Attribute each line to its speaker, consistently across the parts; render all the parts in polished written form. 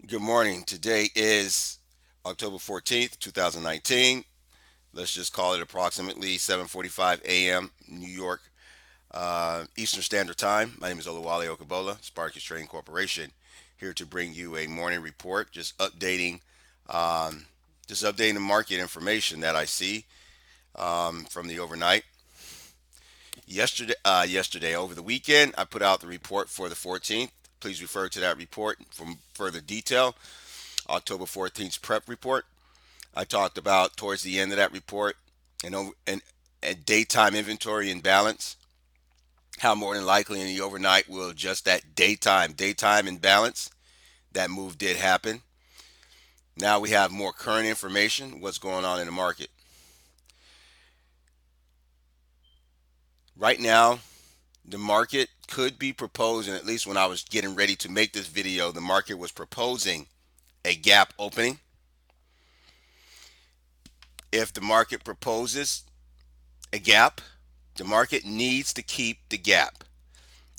Speaker 1: Good morning. Today is October 14th, 2019. Let's just call it approximately 7:45 a.m. New York Eastern Standard Time. My name is Oluwale Okabola, Sparkus Trading Corporation, here to bring you a morning report, um, just updating the market information that I see from the overnight. Yesterday over the weekend, I put out the report for the 14th. Please refer to that report for further detail. October 14th prep report. I talked about towards the end of that report and daytime inventory imbalance. How more than likely in the overnight will adjust that daytime imbalance. That move did happen. Now we have more current information. What's going on in the market right now? The market could be proposing. At least when I was getting ready to make this video, the market was proposing a gap opening. If the market proposes a gap, the market needs to keep the gap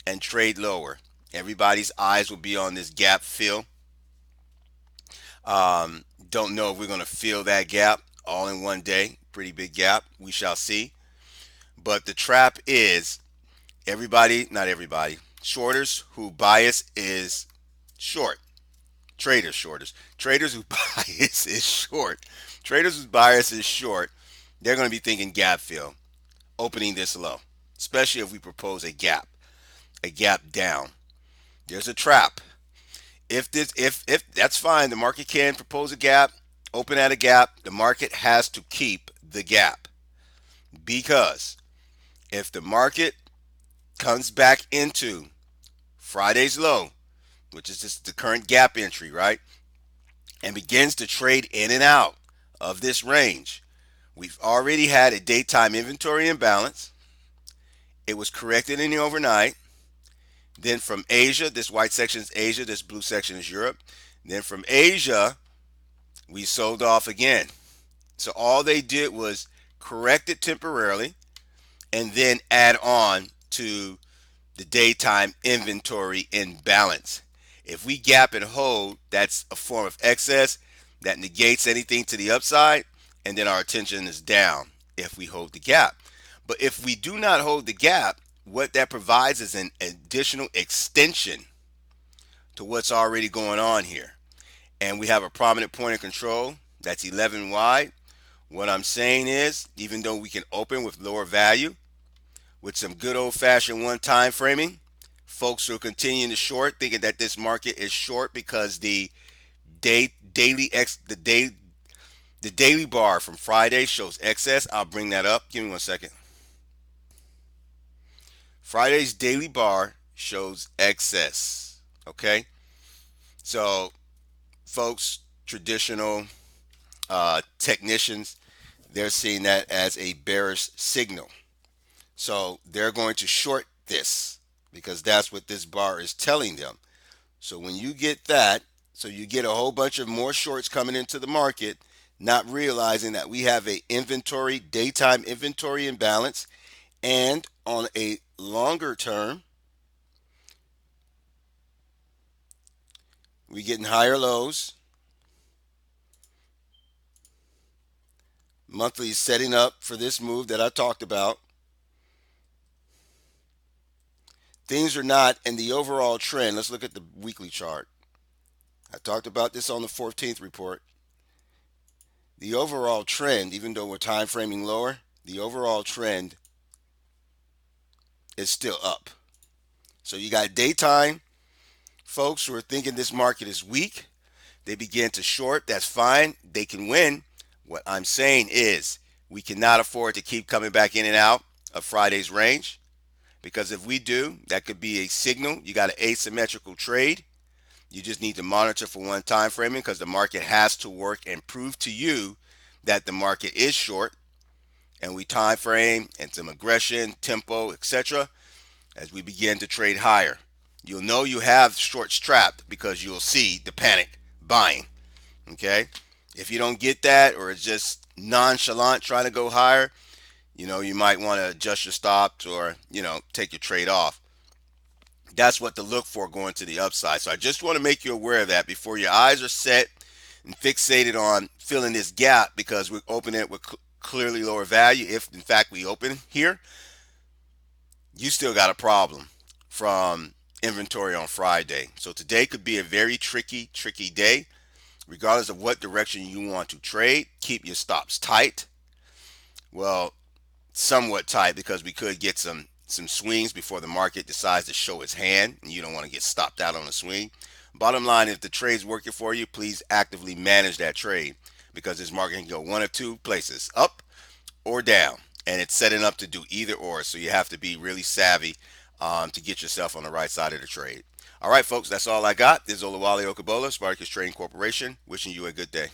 Speaker 1: and trade lower. Everybody's eyes will be on this gap fill. Don't know if we're going to fill that gap all in one day. Pretty big gap. We shall see. But the trap is not everybody, shorters who bias is short. Traders who bias is short. Traders whose bias is short, they're going to be thinking gap fill, opening this low, especially if we propose a gap down. There's a trap. If that's fine, the market can propose a gap, open at a gap. The market has to keep the gap because if the market comes back into Friday's low, which is just the current gap entry, right, and begins to trade in and out of this range, we've already had a daytime inventory imbalance. It was corrected in the overnight. Then from Asia, this white section is Asia, this blue section is Europe. Then from Asia, we sold off again. So all they did was correct it temporarily and then add on to the daytime inventory imbalance. If we gap and hold, that's a form of excess that negates anything to the upside, and then our attention is down if we hold the gap. But if we do not hold the gap, what that provides is an additional extension to what's already going on here. And we have a prominent point of control that's 11 wide. What I'm saying is, even though we can open with lower value, with some good old fashioned one time framing, folks are continuing to short, thinking that this market is short because day daily ex the daily bar from Friday shows excess. I'll bring that up. Give me 1 second. Friday's daily bar shows excess. Okay, so folks, traditional technicians, they're seeing that as a bearish signal. So they're going to short this because that's what this bar is telling them. So when you get that, so you get a whole bunch of more shorts coming into the market, not realizing that we have a daytime inventory imbalance, and on a longer term, we're getting higher lows. Monthly is setting up for this move that I talked about. Things are not in the overall trend. Let's look at the weekly chart. I talked about this on the 14th report. The overall trend, even though we're time framing lower, the overall trend is still up. So you got daytime folks who are thinking this market is weak. They begin to short. That's fine. They can win. What I'm saying is we cannot afford to keep coming back in and out of Friday's range because if we do, that could be a signal. You got an asymmetrical trade. You just need to monitor for one time framing because the market has to work and prove to you that the market is short. And we time frame and some aggression, tempo, etc. as we begin to trade higher. You'll know you have shorts trapped because you'll see the panic buying. Okay? If you don't get that or it's just nonchalant trying to go higher, you might want to adjust your stops or, take your trade off. That's what to look for going to the upside. So I just want to make you aware of that before your eyes are set and fixated on filling this gap, because we're opening it with clearly lower value. If in fact we open here, you still got a problem from inventory on Friday. So today could be a very tricky day. Regardless of what direction you want to trade, keep your stops tight. Well, somewhat tight, because we could get some swings before the market decides to show its hand, and you don't want to get stopped out on a swing. Bottom line, if the trade's working for you, please actively manage that trade, because this market can go one of two places, up or down, and it's setting up to do either or. So you have to be really savvy to get yourself on the right side of the trade. All right, folks, that's all I got. This is Olawale Okabola, Spartacus Trading Corporation, wishing you a good day.